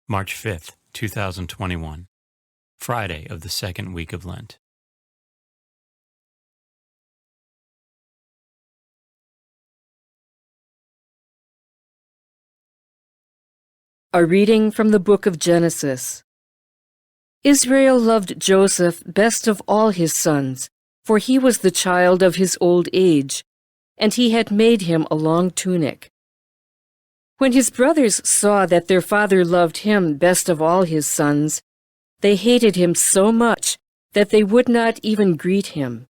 March 5th, 2021, Friday of the second week of Lent. A reading from the book of Genesis. Israel loved Joseph best of all his sons, for he was the child of his old age, and he had made him a long tunic. When his brothers saw that their father loved him best of all his sons, they hated him so much that they would not even greet him.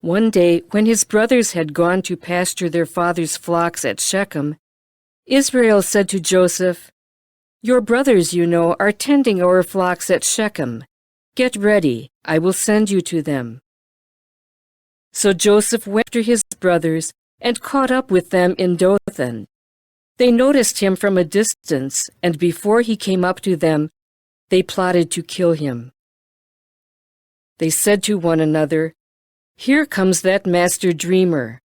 One day, when his brothers had gone to pasture their father's flocks at Shechem, Israel said to Joseph, "Your brothers, you know, are tending our flocks at Shechem. Get ready, I will send you to them." So Joseph went after his brothers and caught up with them in Dothan. They noticed him from a distance, and before he came up to them, they plotted to kill him. They said to one another, "Here comes that master dreamer.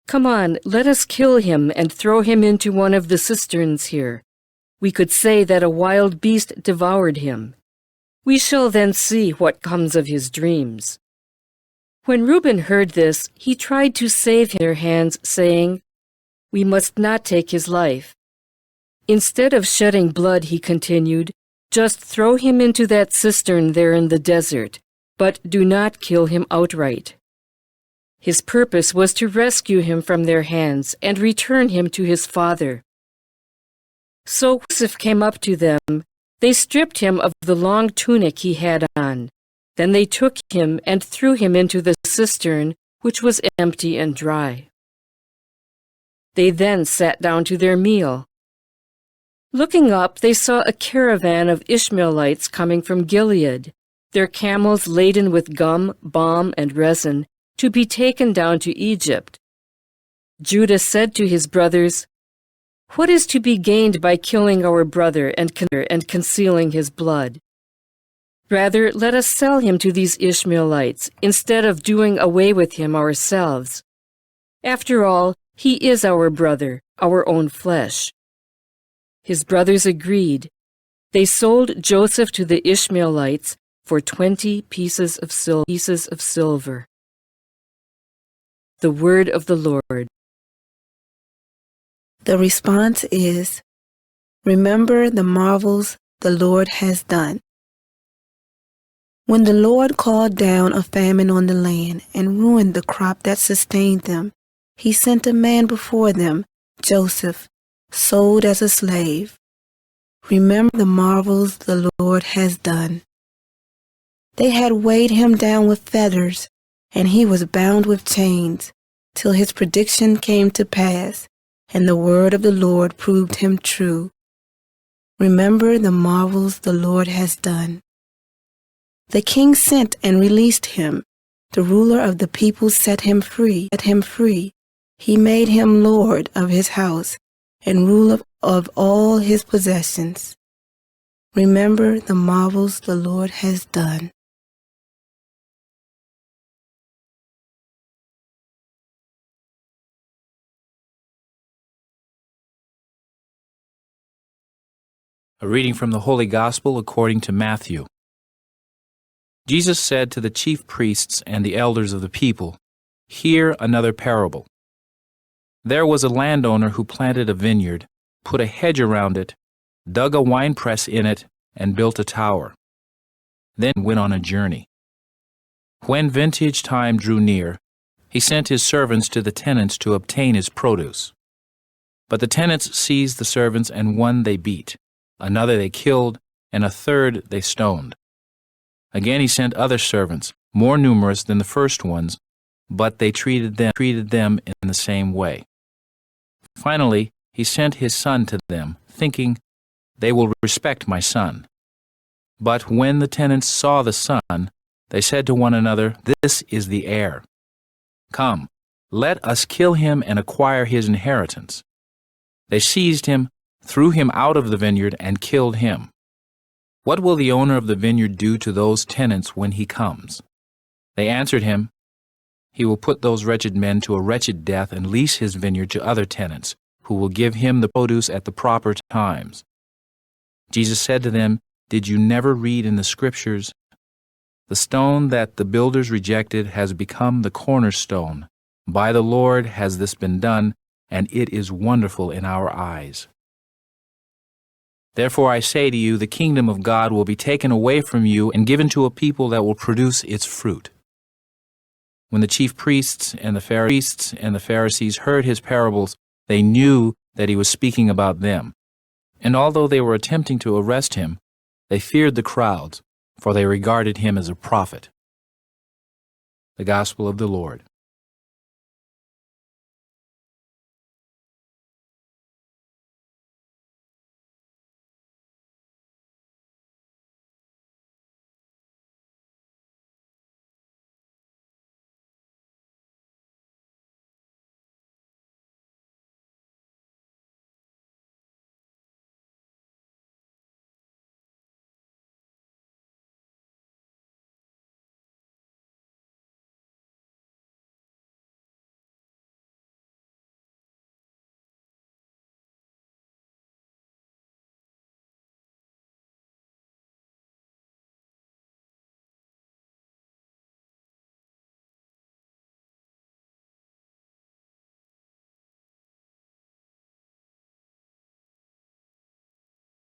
Come on, let us kill him and throw him into one of the cisterns here. We could say that a wild beast devoured him. We shall then see what comes of his dreams." When Reuben heard this, he tried to save their hands, saying, "We must not take his life." Instead of shedding blood, he continued, "Just throw him into that cistern there in the desert, but do not kill him outright." His purpose was to rescue him from their hands and return him to his father. So Joseph came up to them. They stripped him of the long tunic he had on. Then they took him and threw him into the cistern, which was empty and dry. They then sat down to their meal. Looking up, they saw a caravan of Ishmaelites coming from Gilead, their camels laden with gum, balm, and resin, to be taken down to Egypt. Judah said to his brothers, "What is to be gained by killing our brother and concealing his blood? Rather, let us sell him to these Ishmaelites, instead of doing away with him ourselves. After all, he is our brother, our own flesh." His brothers agreed. They sold Joseph to the Ishmaelites for 20 pieces of silver. The word of the Lord. The response is, "Remember the marvels the Lord has done." When the Lord called down a famine on the land and ruined the crop that sustained them, he sent a man before them, Joseph, sold as a slave. Remember the marvels the Lord has done. They had weighed him down with fetters, and he was bound with chains, till his prediction came to pass, and the word of the Lord proved him true. Remember the marvels the Lord has done. The king sent and released him. The ruler of the people set him free. He made him lord of his house and ruler of all his possessions. Remember the marvels the Lord has done. A reading from the Holy Gospel according to Matthew. Jesus said to the chief priests and the elders of the people, "Hear another parable. There was a landowner who planted a vineyard, put a hedge around it, dug a winepress in it, and built a tower. Then went on a journey. When vintage time drew near, he sent his servants to the tenants to obtain his produce. But the tenants seized the servants, and one they beat, another they killed, and a third they stoned. Again he sent other servants, more numerous than the first ones, but they treated them in the same way. Finally, he sent his son to them, thinking, 'They will respect my son.' But when the tenants saw the son, they said to one another, 'This is the heir. Come, let us kill him and acquire his inheritance.' They seized him, threw him out of the vineyard, and killed him. What will the owner of the vineyard do to those tenants when he comes?" They answered him, "He will put those wretched men to a wretched death and lease his vineyard to other tenants, who will give him the produce at the proper times." Jesus said to them, "Did you never read in the Scriptures, 'The stone that the builders rejected has become the cornerstone. By the Lord has this been done, and it is wonderful in our eyes.' Therefore I say to you, the kingdom of God will be taken away from you and given to a people that will produce its fruit." When the chief priests and the Pharisees heard his parables, they knew that he was speaking about them. And although they were attempting to arrest him, they feared the crowds, for they regarded him as a prophet. The Gospel of the Lord.